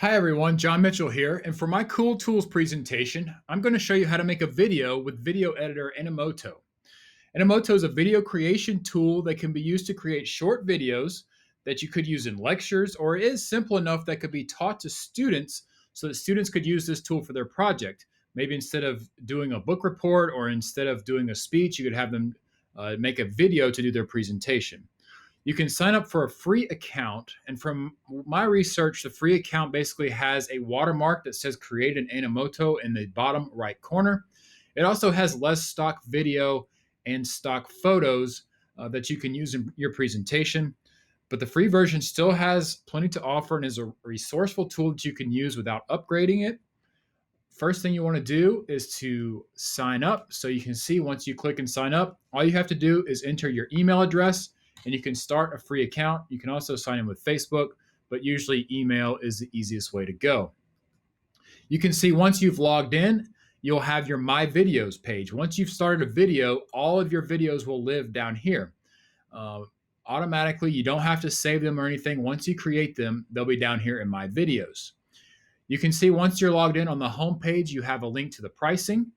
Hi everyone, John Mitchell here, and for my Cool Tools presentation, I'm going to show you how to make a video with video editor Animoto. Animoto is a video creation tool that can be used to create short videos that you could use in lectures, or it is simple enough that could be taught to students so that students could use this tool for their project. Maybe instead of doing a book report or instead of doing a speech, you could have them make a video to do their presentation. You can sign up for a free account. And from my research, the free account basically has a watermark that says create an Animoto in the bottom right corner. It also has less stock video and stock photos that you can use in your presentation. But the free version still has plenty to offer and is a resourceful tool that you can use without upgrading it. First thing you want to do is to sign up. So you can see once you click and sign up, all you have to do is enter your email address and you can start a free account. You can also sign in with Facebook, but usually email is the easiest way to go. You can see once you've logged in, you'll have your My Videos page. Once you've started a video, all of your videos will live down here. Uh, Automatically, you don't have to save them or anything. Once you create them, they'll be down here in My Videos. You can see once you're logged in on the home page, you have a link to the pricing,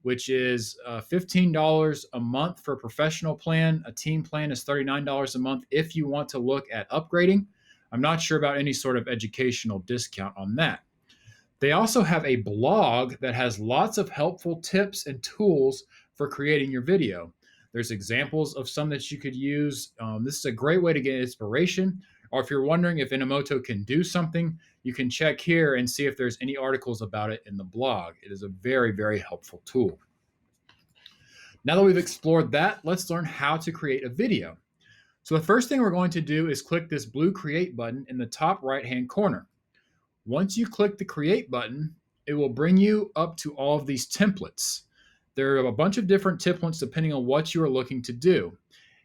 which is $15 a month for a professional plan. A team plan is $39 a month if you want to look at upgrading. I'm not sure about any sort of educational discount on that. They also have a blog that has lots of helpful tips and tools for creating your video. There's examples of some that you could use. This is a great way to get inspiration. Or if you're wondering if Animoto can do something, you can check here and see if there's any articles about it in the blog. It is a very, very helpful tool. Now that we've explored that, let's learn how to create a video. So the first thing we're going to do is click this blue Create button in the top right-hand corner. Once you click the Create button, it will bring you up to all of these templates. There are a bunch of different templates depending on what you are looking to do.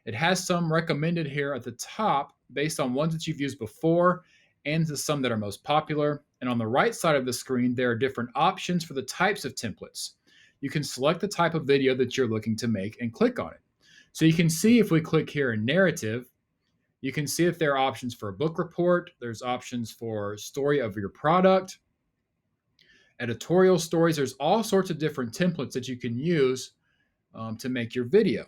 It has some recommended here at the top based on ones that you've used before and to some that are most popular. And on the right side of the screen, there are different options for the types of templates. You can select the type of video that you're looking to make and click on it. So you can see if we click here in narrative, you can see if there are options for a book report. There's options for story of your product, editorial stories. There's all sorts of different templates that you can use to make your video.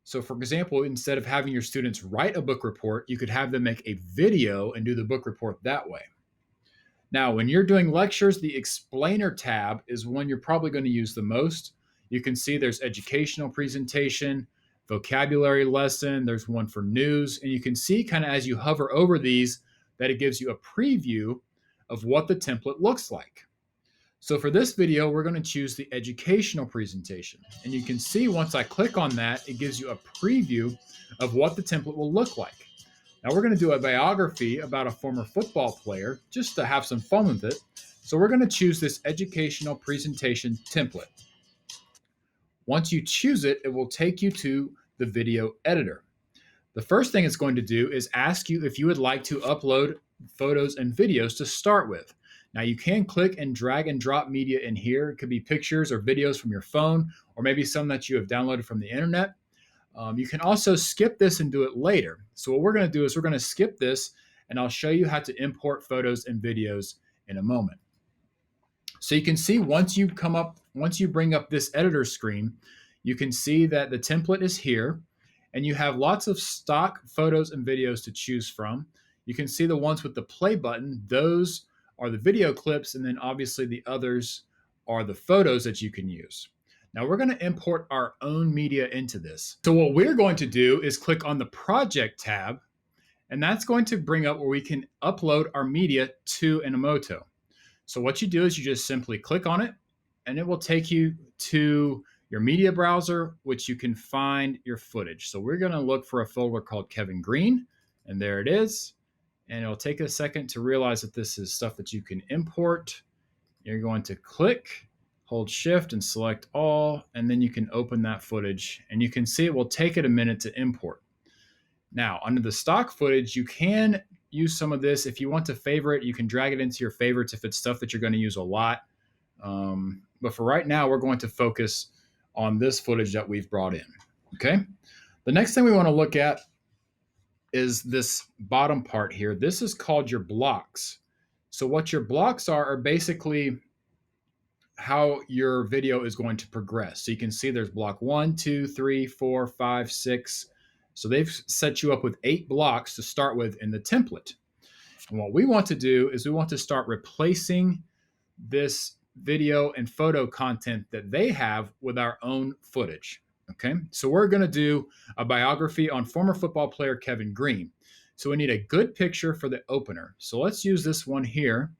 So for example, instead of having your students write a book report, you could have them make a video and do the book report that way. Now, when you're doing lectures, the explainer tab is one you're probably going to use the most. You can see there's educational presentation, vocabulary lesson, there's one for news, and you can see kind of as you hover over these that it gives you a preview of what the template looks like. So for this video, we're going to choose the educational presentation. And you can see once I click on that, it gives you a preview of what the template will look like. Now we're going to do a biography about a former football player just to have some fun with it. So we're going to choose this educational presentation template. Once you choose it, it will take you to the video editor. The first thing it's going to do is ask you if you would like to upload photos and videos to start with. Now you can click and drag and drop media in here. It could be pictures or videos from your phone, or maybe some that you have downloaded from the internet. You can also skip this and do it later. So what we're going to do is we're going to skip this, and I'll show you how to import photos and videos in a moment. So you can see once you bring up this editor screen, you can see that the template is here, and you have lots of stock photos and videos to choose from. You can see the ones with the play button. Those are the video clips, and then obviously the others are the photos that you can use. Now we're going to import our own media into this. So what we're going to do is click on the Project tab, and that's going to bring up where we can upload our media to Animoto. So what you do is you just simply click on it, and it will take you to your media browser, which you can find your footage. So we're going to look for a folder called Kevin Green, and there it is. And it'll take a second to realize that this is stuff that you can import. You're going to click, hold shift and select all, and then you can open that footage, and you can see it will take it a minute to import. Now, under the stock footage, you can use some of this. If you want to favorite, you can drag it into your favorites if it's stuff that you're going to use a lot. But for right now, we're going to focus on this footage that we've brought in. Okay. The next thing we want to look at is this bottom part here. This is called your blocks. So what your blocks are basically how your video is going to progress. So you can see there's block 1, 2, 3, 4, 5, 6. So they've set you up with 8 blocks to start with in the template. And what we want to do is we want to start replacing this video and photo content that they have with our own footage. Okay, so we're going to do a biography on former football player Kevin Green. So we need a good picture for the opener. So let's use this one here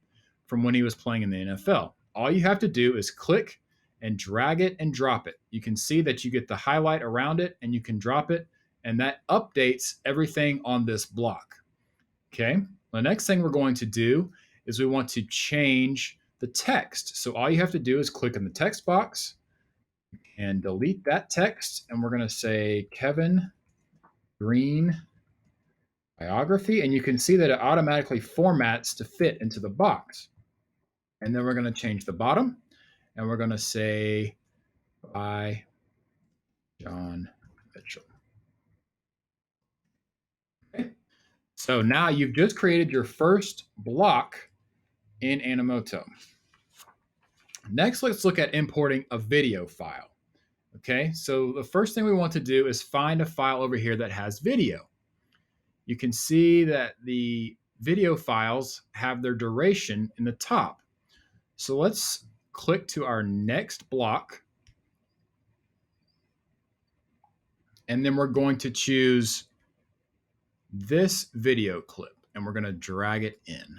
from when he was playing in the NFL. All you have to do is click and drag it and drop it. You can see that you get the highlight around it and you can drop it, and that updates everything on this block. Okay, the next thing we're going to do is we want to change the text. So all you have to do is click in the text box and delete that text. And we're going to say Kevin Green biography. And you can see that it automatically formats to fit into the box. And then we're going to change the bottom and we're going to say by John Mitchell. Okay. So now you've just created your first block in Animoto. Next, let's look at importing a video file. Okay, so the first thing we want to do is find a file over here that has video. You can see that the video files have their duration in the top. So let's click to our next block. And then we're going to choose this video clip and we're going to drag it in.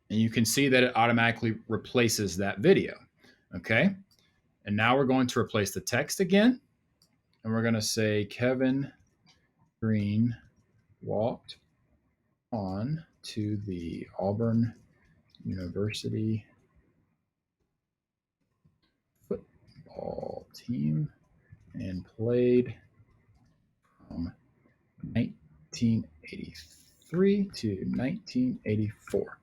And you can see that it automatically replaces that video. Okay. And now we're going to replace the text again. And we're going to say Kevin Green walked on to the Auburn University football team and played from 1983 to 1984.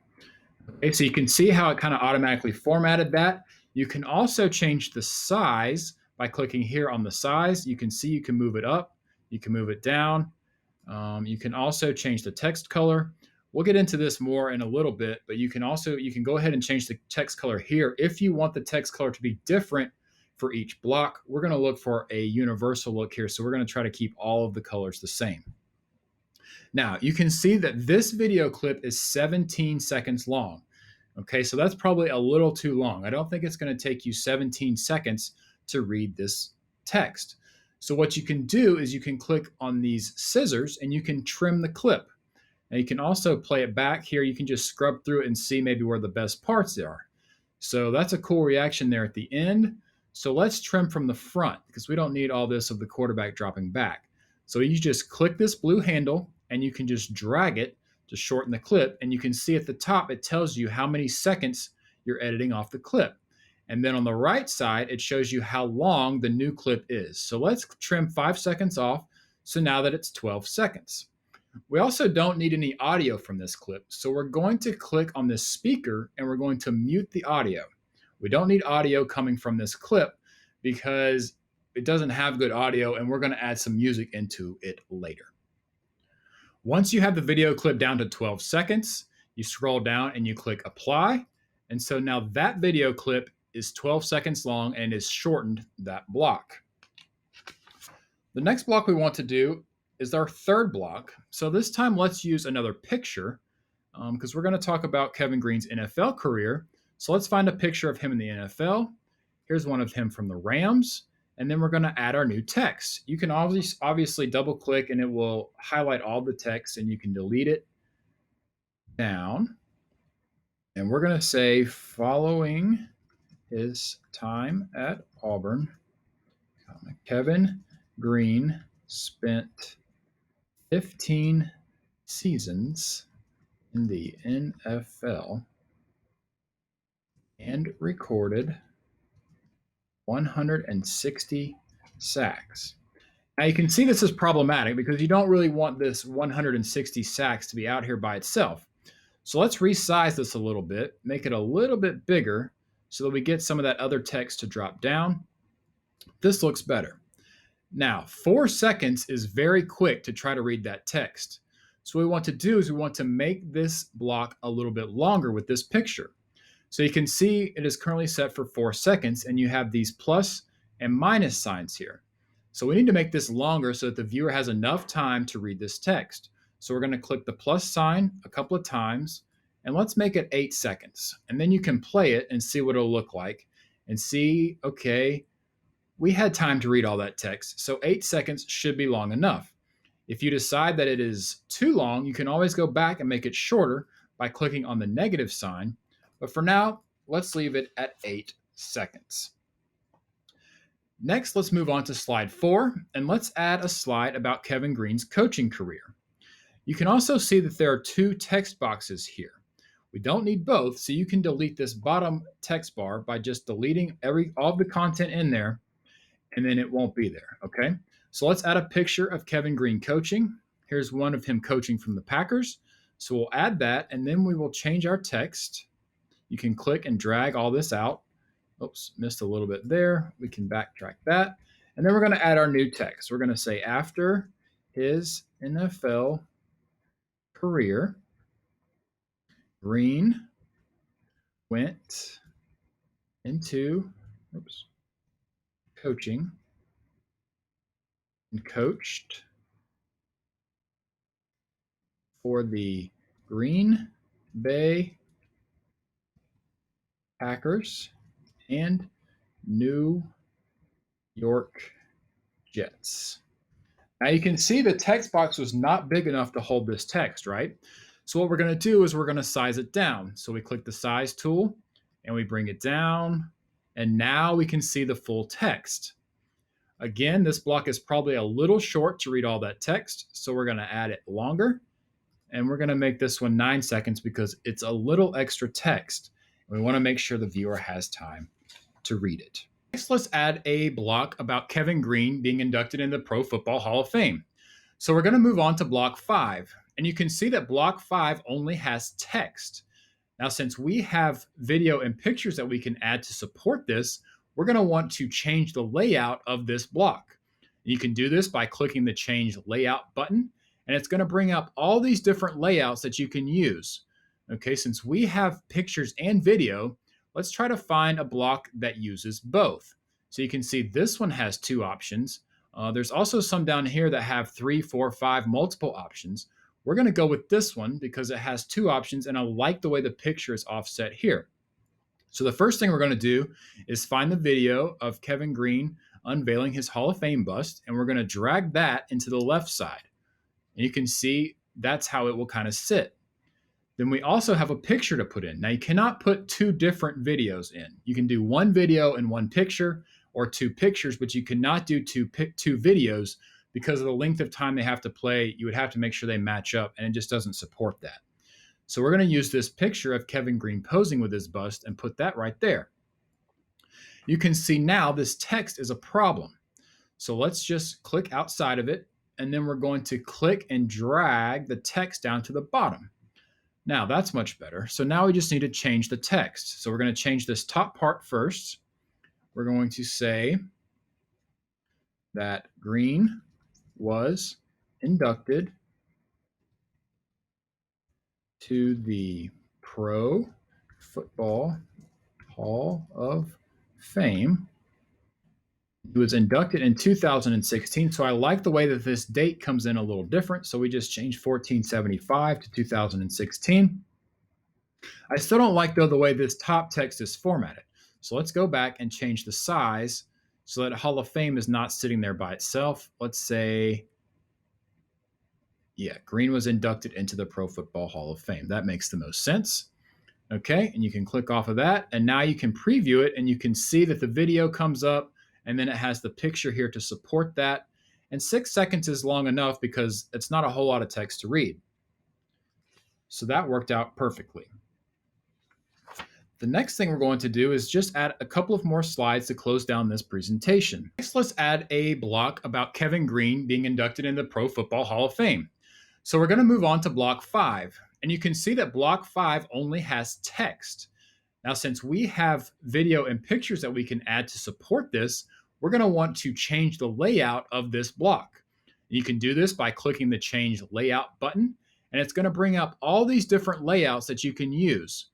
Okay, so you can see how it kind of automatically formatted that. You can also change the size by clicking here on the size. You can see you can move it up, you can move it down. You can also change the text color. We'll get into this more in a little bit, but you can go ahead and change the text color here if you want the text color to be different for each block. We're going to look for a universal look here, so we're going to try to keep all of the colors the same. Now, you can see that this video clip is 17 seconds long. Okay, so that's probably a little too long. I don't think it's going to take you 17 seconds to read this text. So what you can do is you can click on these scissors and you can trim the clip. Now you can also play it back here. You can just scrub through it and see maybe where the best parts are. So that's a cool reaction there at the end. So let's trim from the front because we don't need all this of the quarterback dropping back. So you just click this blue handle and you can just drag it to shorten the clip. And you can see at the top, it tells you how many seconds you're editing off the clip. And then on the right side, it shows you how long the new clip is. So let's trim 5 seconds off. So now that it's 12 seconds. We also don't need any audio from this clip. So we're going to click on this speaker and we're going to mute the audio. We don't need audio coming from this clip because it doesn't have good audio and we're going to add some music into it later. Once you have the video clip down to 12 seconds, you scroll down and you click apply. And so now that video clip is 12 seconds long and is shortened that block. The next block we want to do is our third block. So this time let's use another picture because we're going to talk about Kevin Green's NFL career. So let's find a picture of him in the NFL. Here's one of him from the Rams. And then we're going to add our new text. You can obviously double click and it will highlight all the text and you can delete it down. And we're going to say following his time at Auburn, Kevin Green spent 15 seasons in the NFL and recorded 160 sacks. Now you can see this is problematic because you don't really want this 160 sacks to be out here by itself. So let's resize this a little bit, make it a little bit bigger so that we get some of that other text to drop down. This looks better. Now, 4 seconds is very quick to try to read that text. So what we want to do is we want to make this block a little bit longer with this picture. So you can see it is currently set for 4 seconds, and you have these plus and minus signs here. So we need to make this longer so that the viewer has enough time to read this text. So we're going to click the plus sign a couple of times, and let's make it 8 seconds. And then you can play it and see what it'll look like and see, okay, we had time to read all that text, so 8 seconds should be long enough. If you decide that it is too long, you can always go back and make it shorter by clicking on the negative sign. But for now, let's leave it at 8 seconds. Next, let's move on to slide 4, and let's add a slide about Kevin Green's coaching career. You can also see that there are 2 text boxes here. We don't need both, so you can delete this bottom text bar by just deleting all of the content in there, and then it won't be there, okay? So let's add a picture of Kevin Green coaching. Here's one of him coaching from the Packers. So we'll add that, and then we will change our text. You can click and drag all this out. Oops, missed a little bit there. We can backtrack that. And then we're going to add our new text. We're going to say, after his NFL career, Green went into coaching and coached for the Green Bay Packers and New York Jets. Now you can see the text box was not big enough to hold this text, right? So what we're going to do is we're going to size it down. So we click the size tool and we bring it down, and now we can see the full text. Again, this block is probably a little short to read all that text, so we're going to add it longer, and we're going to make this one 9 seconds because it's a little extra text. We want to make sure the viewer has time to read it. Next, let's add a block about Kevin Green being inducted in the Pro Football Hall of Fame. So we're going to move on to block 5, and you can see that block 5 only has text. Now, since we have video and pictures that we can add to support this, we're going to want to change the layout of this block. You can do this by clicking the Change Layout button, and it's going to bring up all these different layouts that you can use. Okay, since we have pictures and video, let's try to find a block that uses both. So you can see this one has 2 options. There's also some down here that have 3, 4, 5 multiple options. We're going to go with this one because it has 2 options, and I like the way the picture is offset here. So the first thing we're going to do is find the video of Kevin Green unveiling his Hall of Fame bust, and we're going to drag that into the left side. And you can see that's how it will kind of sit. Then we also have a picture to put in. Now you cannot put 2 different videos in. You can do 1 video and 1 picture, or 2 pictures, but you cannot do two videos because of the length of time they have to play. You would have to make sure they match up, and it just doesn't support that. So we're going to use this picture of Kevin Green posing with his bust and put that right there. You can see now this text is a problem. So let's just click outside of it, and then we're going to click and drag the text down to the bottom. Now that's much better. So now we just need to change the text. So we're going to change this top part first. We're going to say that Green was inducted to the Pro Football Hall of Fame. He was inducted in 2016, so I like the way that this date comes in a little different. So we just changed 1475 to 2016. I still don't like, though, the way this top text is formatted. So let's go back and change the size so that Hall of Fame is not sitting there by itself. Let's say, yeah, Green was inducted into the Pro Football Hall of Fame. That makes the most sense. Okay, and you can click off of that, and now you can preview it, and you can see that the video comes up, and then it has the picture here to support that. And 6 seconds is long enough because it's not a whole lot of text to read. So that worked out perfectly. The next thing we're going to do is just add a couple of more slides to close down this presentation. Next, let's add a block about Kevin Green being inducted in the Pro Football Hall of Fame. So we're going to move on to block 5, and you can see that block 5 only has text. Now, since we have video and pictures that we can add to support this, we're going to want to change the layout of this block. You can do this by clicking the Change Layout button, And it's going to bring up all these different layouts that you can use.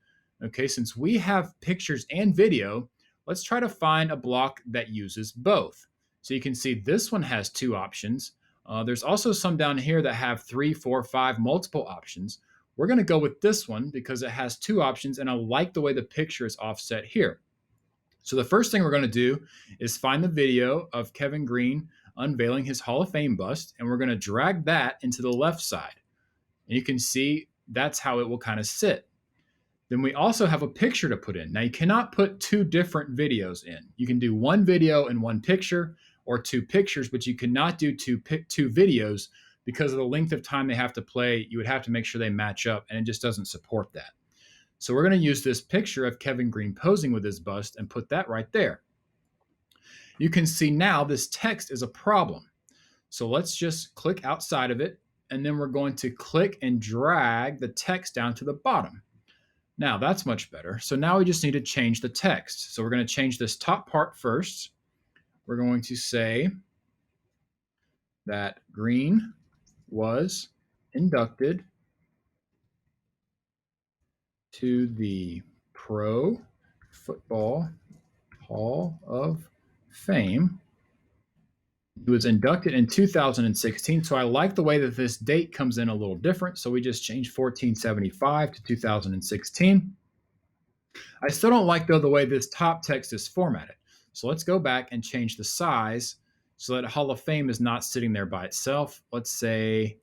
Okay, since we have pictures and video, let's try to find a block that uses both. So you can see this one has two options. There's also some down here that have 3, 4, 5 multiple options. We're going to go with this one because it has two options, and I like the way the picture is offset here. So the first thing we're going to do is find the video of Kevin Green unveiling his Hall of Fame bust, and we're going to drag that into the left side. And you can see that's how it will kind of sit. Then we also have a picture to put in. Now you cannot put two different videos in. You can do one video and one picture, or two pictures, but you cannot do two videos because of the length of time they have to play. You would have to make sure they match up, and it just doesn't support that. So we're going to use this picture of Kevin Green posing with his bust and put that right there. You can see now this text is a problem. So let's just click outside of it, and then we're going to click and drag the text down to the bottom. Now that's much better. So now we just need to change the text. So we're going to change this top part first. We're going to say that Green was inducted to the Pro Football Hall of Fame. He was inducted in 2016, so I like the way that this date comes in a little different. So we just changed 1475 to 2016. I still don't like, though, the way this top text is formatted. So let's go back and change the size so that Hall of Fame is not sitting there by itself. Let's say,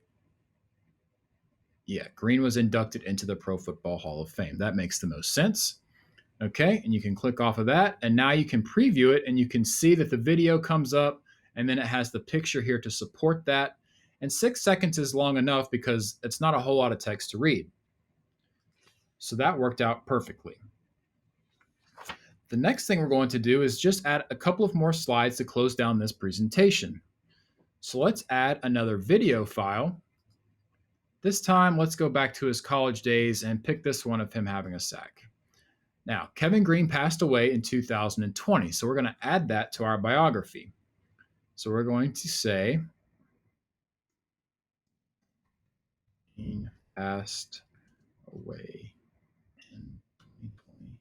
yeah, Green was inducted into the Pro Football Hall of Fame. That makes the most sense. Okay, and you can click off of that, and now you can preview it, and you can see that the video comes up, and then it has the picture here to support that. And 6 seconds is long enough because it's not a whole lot of text to read. So that worked out perfectly. The next thing we're going to do is just add a couple of more slides to close down this presentation. So let's add another video file. This time, let's go back to his college days and pick this one of him having a sack. Now, Kevin Green passed away in 2020, so we're going to add that to our biography. So we're going to say, he passed away in 2020,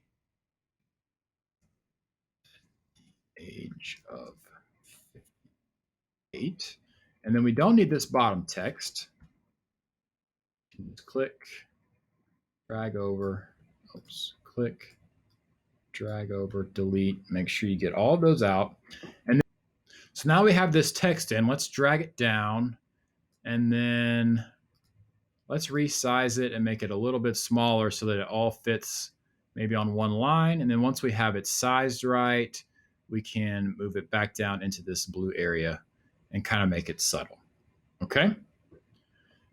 age of 58. And then we don't need this bottom text. You can just click, drag over, click, drag over, delete, make sure you get all of those out. And so now we have this text in. Let's drag it down, and then let's resize it and make it a little bit smaller so that it all fits maybe on one line. And then once we have it sized right, we can move it back down into this blue area and kind of make it subtle. Okay?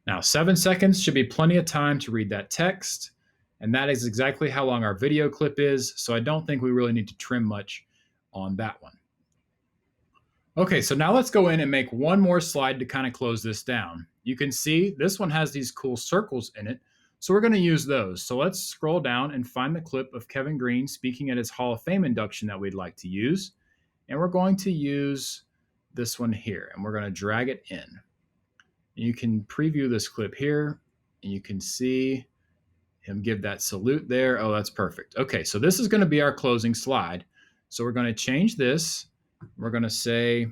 Now, 7 seconds should be plenty of time to read that text. And that is exactly how long our video clip is. So I don't think we really need to trim much on that one. Okay, so now let's go in and make one more slide to kind of close this down. You can see this one has these cool circles in it, so we're going to use those. So let's scroll down and find the clip of Kevin Green speaking at his Hall of Fame induction that we'd like to use. And we're going to use this one here, and we're going to drag it in. You can preview this clip here, and you can see him give that salute there. Oh, that's perfect. Okay, so this is going to be our closing slide. So we're going to change this. We're going to say,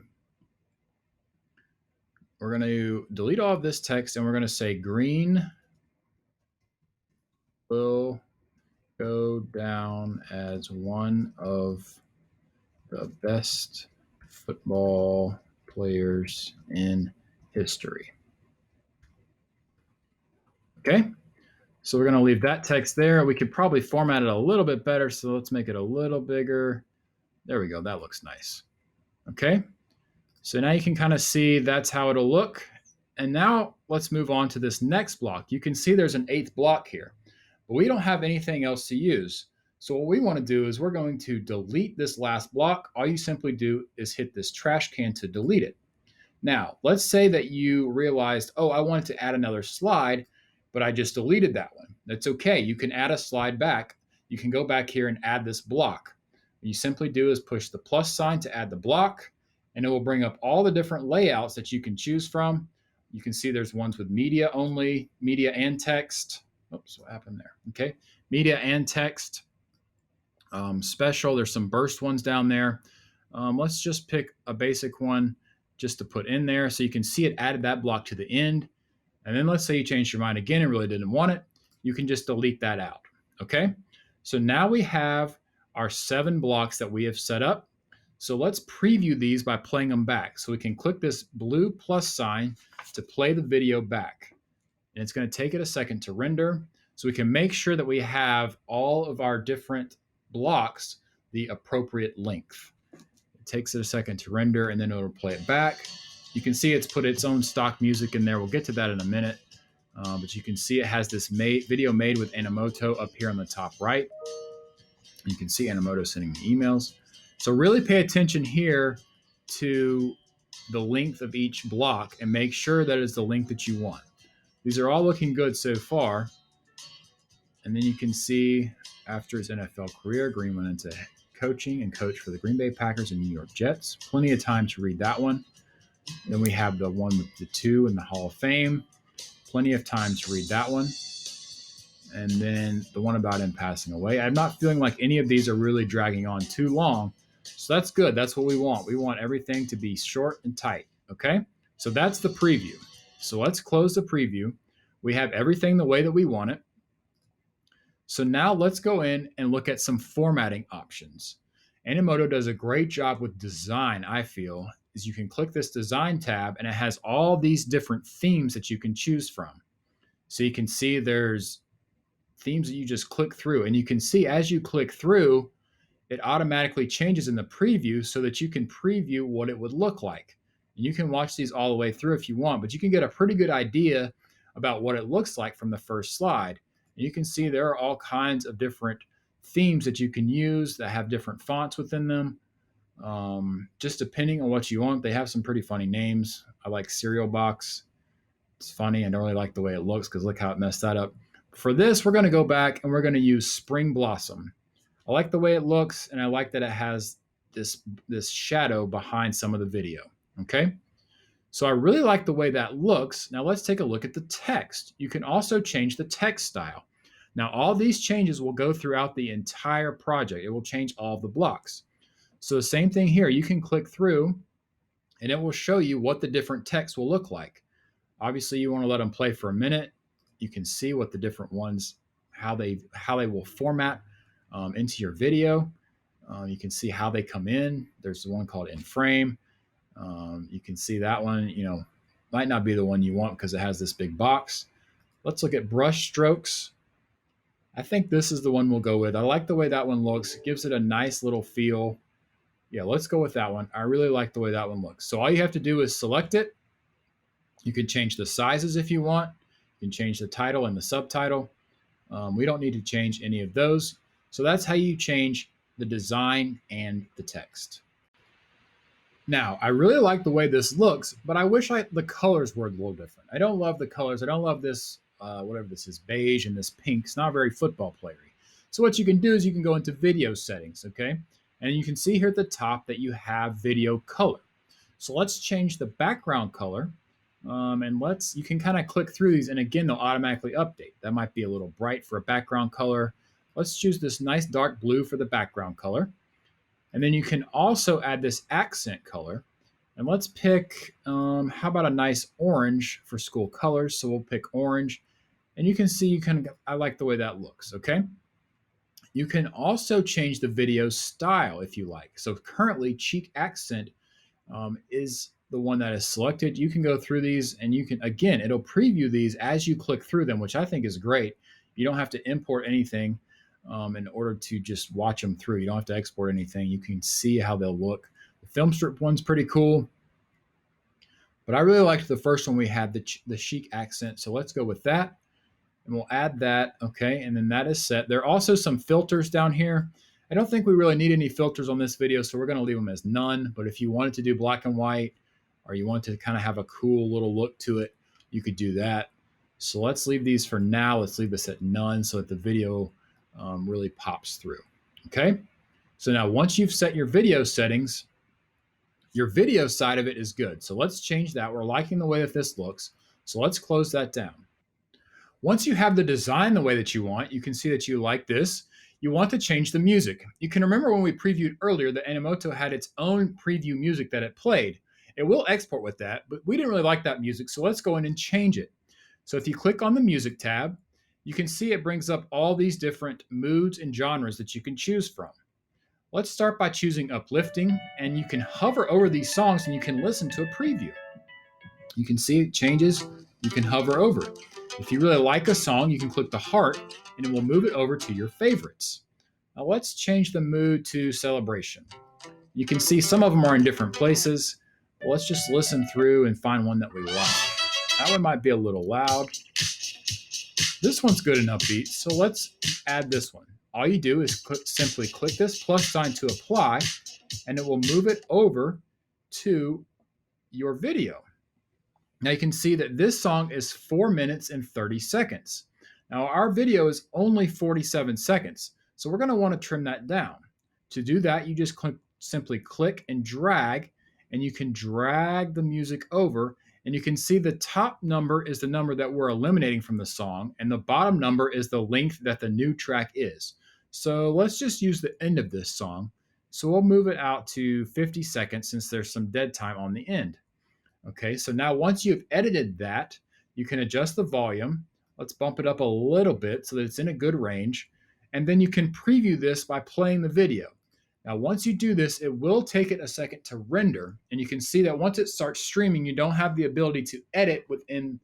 we're going to delete all of this text, and we're going to say Green will go down as one of the best football players in history. Okay, so we're going to leave that text there. We could probably format it a little bit better, so let's make it a little bigger. There we go. That looks nice. Okay, so now you can kind of see that's how it'll look. And now let's move on to this next block. You can see there's an 8th block here, but we don't have anything else to use. So what we want to do is we're going to delete this last block. All you simply do is hit this trash can to delete it. Now, let's say that you realized, oh, I wanted to add another slide, but I just deleted that one. That's okay. You can add a slide back. You can go back here and add this block. What you simply do is push the plus sign to add the block, and it will bring up all the different layouts that you can choose from. You can see there's ones with media only, media and text. Oops, what happened there? Okay, media and text. Special, there's some burst ones down there. Let's just pick a basic one just to put in there so you can see it added that block to the end. And then let's say you changed your mind again and really didn't want it. You can just delete that out. Okay, so now we have our 7 blocks that we have set up. So let's preview these by playing them back. So we can click this blue plus sign to play the video back. And it's going to take it a second to render. So we can make sure that we have all of our different blocks the appropriate length. It takes it a second to render and then it'll play it back. You can see it's put its own stock music in there. We'll get to that in a minute. But you can see it has this video made with Animoto up here on the top right. You can see Animoto sending me emails. So really pay attention here to the length of each block and make sure that it's the length that you want. These are all looking good so far. And then you can see after his NFL career, Green went into coaching and coached for the Green Bay Packers and New York Jets. Plenty of time to read that one. Then we have the one with the 2 in the Hall of Fame. Plenty of time to read that one. And then the one about him passing away. I'm not feeling like any of these are really dragging on too long. So that's good. That's what we want. We want everything to be short and tight. Okay? So that's the preview. So let's close the preview. We have everything the way that we want it. So now let's go in and look at some formatting options. Animoto does a great job with design, I feel, is you can click this design tab and it has all these different themes that you can choose from. So you can see there's themes that you just click through, and you can see as you click through, it automatically changes in the preview so that you can preview what it would look like. And you can watch these all the way through if you want, but you can get a pretty good idea about what it looks like from the first slide. And you can see there are all kinds of different themes that you can use that have different fonts within them. Just depending on what you want. They have some pretty funny names. I like Cereal Box. It's funny. I don't really like the way it looks because look how it messed that up. For this, we're going to go back and we're going to use Spring Blossom. I like the way it looks, and I like that it has this shadow behind some of the video. Okay? So I really like the way that looks. Now let's take a look at the text. You can also change the text style. Now all these changes will go throughout the entire project. It will change all of the blocks. So the same thing here. You can click through and it will show you what the different text will look like. Obviously you want to let them play for a minute. You can see what the different ones, how they will format into your video. You can see how they come in. There's the one called in frame. You can see that one, might not be the one you want because it has this big box. Let's look at brush strokes. I think this is the one we'll go with. I like the way that one looks. It gives it a nice little feel. Yeah, let's go with that one. I really like the way that one looks. So all you have to do is select it. You can change the sizes if you want. You can change the title and the subtitle. We don't need to change any of those. So that's how you change the design and the text. Now, I really like the way this looks, but I wish the colors were a little different. I don't love the colors. I don't love this, whatever this is, beige and this pink. It's not very football playery. So what you can do is you can go into video settings, okay? And you can see here at the top that you have video color. So let's change the background color. And you can kind of click through these, and again, they'll automatically update. That might be a little bright for a background color. Let's choose this nice dark blue for the background color. And then you can also add this accent color. And let's pick, how about a nice orange for school colors? So we'll pick orange. And you can see, I like the way that looks, okay? You can also change the video style if you like. So currently, cheek accent is the one that is selected. You can go through these and you can, again, it'll preview these as you click through them, which I think is great. You don't have to import anything in order to just watch them through. You don't have to export anything. You can see how they'll look. The film strip one's pretty cool. But I really liked the first one we had, the chic accent. So let's go with that. And we'll add that, okay? And then that is set. There are also some filters down here. I don't think we really need any filters on this video, so we're going to leave them as none. But if you wanted to do black and white, or you want to kind of have a cool little look to it, you could do that. So let's leave these for now. Let's leave this at none so that the video really pops through, okay? So now once you've set your video settings, your video side of it is good. So let's change that. We're liking the way that this looks. So let's close that down. Once you have the design the way that you want, you can see that you like this. You want to change the music. You can remember when we previewed earlier that Animoto had its own preview music that it played. It will export with that, but we didn't really like that music, so let's go in and change it. So if you click on the music tab, you can see it brings up all these different moods and genres that you can choose from. Let's start by choosing uplifting, and you can hover over these songs and you can listen to a preview. You can see it changes. You can hover over it. If you really like a song, you can click the heart and it will move it over to your favorites. Now let's change the mood to celebration. You can see some of them are in different places. Let's just listen through and find one that we like. That one might be a little loud. This one's good and upbeat, so let's add this one. All you do is simply click this plus sign to apply, and it will move it over to your video. Now you can see that this song is 4 minutes and 30 seconds. Now our video is only 47 seconds, so we're going to want to trim that down. To do that, you just simply click and drag, and you can drag the music over, and you can see the top number is the number that we're eliminating from the song, and the bottom number is the length that the new track is. So let's just use the end of this song. So we'll move it out to 50 seconds since there's some dead time on the end. Okay, so now once you've edited that, you can adjust the volume. Let's bump it up a little bit so that it's in a good range. And then you can preview this by playing the video. Now, once you do this, it will take it a second to render. And you can see that once it starts streaming, you don't have the ability to edit within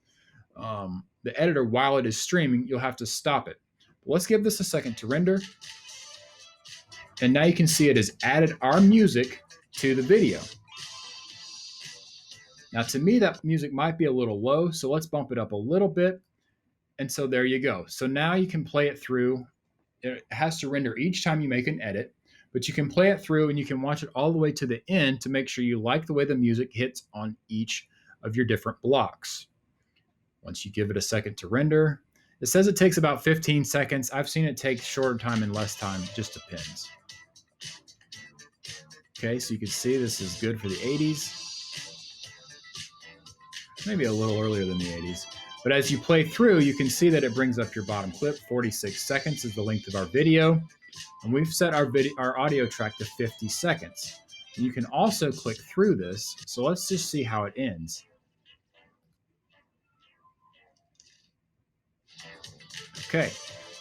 the editor while it is streaming. You'll have to stop it. But let's give this a second to render. And now you can see it has added our music to the video. Now, to me, that music might be a little low, so let's bump it up a little bit. And so there you go. So now you can play it through. It has to render each time you make an edit, but you can play it through and you can watch it all the way to the end to make sure you like the way the music hits on each of your different blocks. Once you give it a second to render, it says it takes about 15 seconds. I've seen it take shorter time and less time, it just depends. Okay, so you can see this is good for the 80s. Maybe a little earlier than the 80s. But as you play through, you can see that it brings up your bottom clip. 46 seconds is the length of our video. And we've set our audio track to 50 seconds. And you can also click through this. So let's just see how it ends. Okay,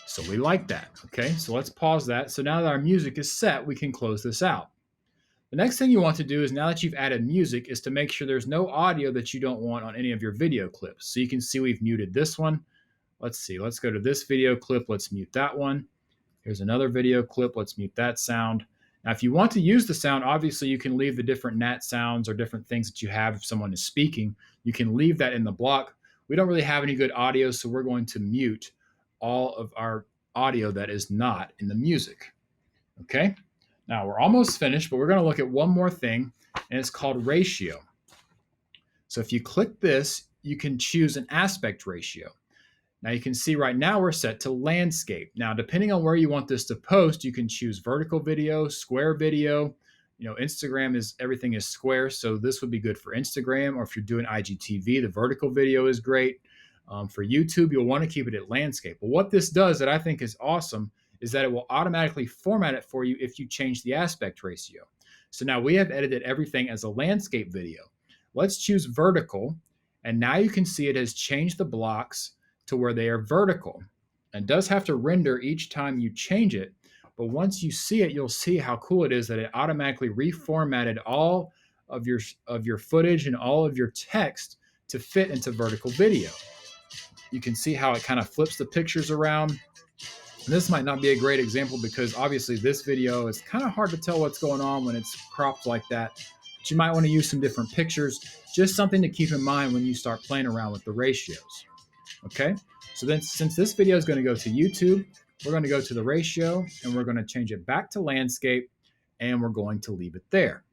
so we like that. Okay, so let's pause that. So now that our music is set, we can close this out. The next thing you want to do is, now that you've added music, is to make sure there's no audio that you don't want on any of your video clips. So you can see we've muted this one. Let's see, let's go to this video clip. Let's mute that one. Here's another video clip. Let's mute that sound. Now, if you want to use the sound, obviously you can leave the different nat sounds or different things that you have if someone is speaking. You can leave that in the block. We don't really have any good audio, so we're going to mute all of our audio that is not in the music. Okay? Now, we're almost finished, but we're going to look at one more thing, and it's called ratio. So if you click this, you can choose an aspect ratio. Now you can see right now we're set to landscape. Now, depending on where you want this to post, you can choose vertical video, square video. You know, Instagram is, everything is square, so this would be good for Instagram, or if you're doing IGTV, the vertical video is great. For YouTube, you'll want to keep it at landscape. But what this does that I think is awesome is that it will automatically format it for you if you change the aspect ratio. So now we have edited everything as a landscape video. Let's choose vertical, and now you can see it has changed the blocks to where they are vertical. And it does have to render each time you change it, but once you see it, you'll see how cool it is that it automatically reformatted all of your footage and all of your text to fit into vertical video. You can see how it kind of flips the pictures around. And this might not be a great example because obviously this video is kind of hard to tell what's going on when it's cropped like that. But you might want to use some different pictures, just something to keep in mind when you start playing around with the ratios. Okay, so then since this video is going to go to YouTube, we're going to go to the ratio and we're going to change it back to landscape, and we're going to leave it there.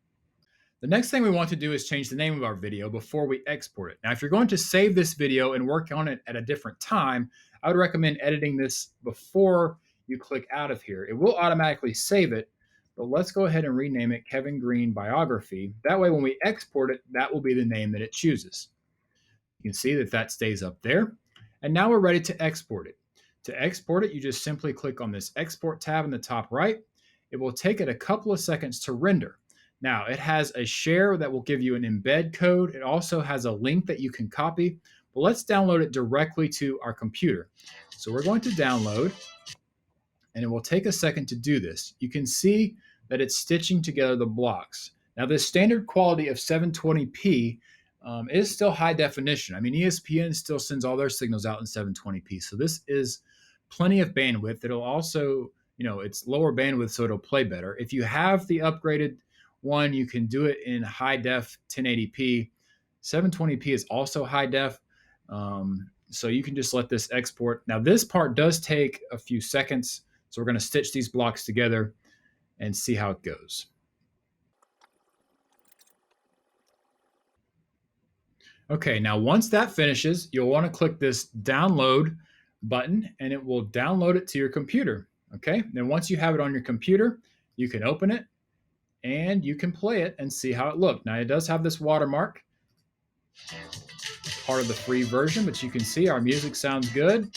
The next thing we want to do is change the name of our video before we export it. Now, if you're going to save this video and work on it at a different time, I would recommend editing this before you click out of here. It will automatically save it, but let's go ahead and rename it Kevin Green Biography. That way, when we export it, that will be the name that it chooses. You can see that that stays up there. And now we're ready to export it. To export it, you just simply click on this export tab in the top right. It will take it a couple of seconds to render. Now, it has a share that will give you an embed code. It also has a link that you can copy, but let's download it directly to our computer. So we're going to download, and it will take a second to do this. You can see that it's stitching together the blocks. Now, this standard quality of 720p is still high definition. I mean, ESPN still sends all their signals out in 720p, so this is plenty of bandwidth. It'll also, it's lower bandwidth, so it'll play better. If you have the upgraded one, you can do it in high def 1080p. 720p is also high def. So you can just let this export. Now, this part does take a few seconds. So we're going to stitch these blocks together and see how it goes. Okay, now once that finishes, you'll want to click this download button and it will download it to your computer. Okay, then once you have it on your computer, you can open it and you can play it and see how it looked. Now, it does have this watermark, part of the free version, but you can see our music sounds good,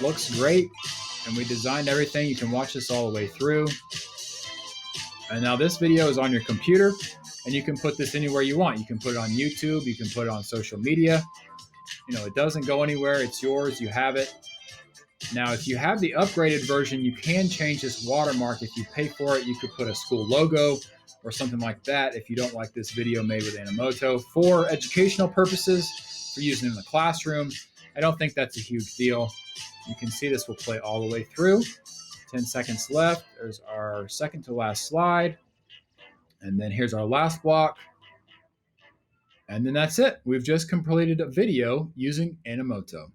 looks great, and we designed everything. You can watch this all the way through. And now this video is on your computer, and you can put this anywhere you want. You can put it on YouTube, you can put it on social media. It doesn't go anywhere, it's yours, you have it. Now, if you have the upgraded version, you can change this watermark. If you pay for it, you could put a school logo or something like that if you don't like this video made with Animoto. For educational purposes, for using in the classroom, I don't think that's a huge deal. You can see this will play all the way through. 10 seconds left. There's our second to last slide. And then here's our last block. And then that's it. We've just completed a video using Animoto.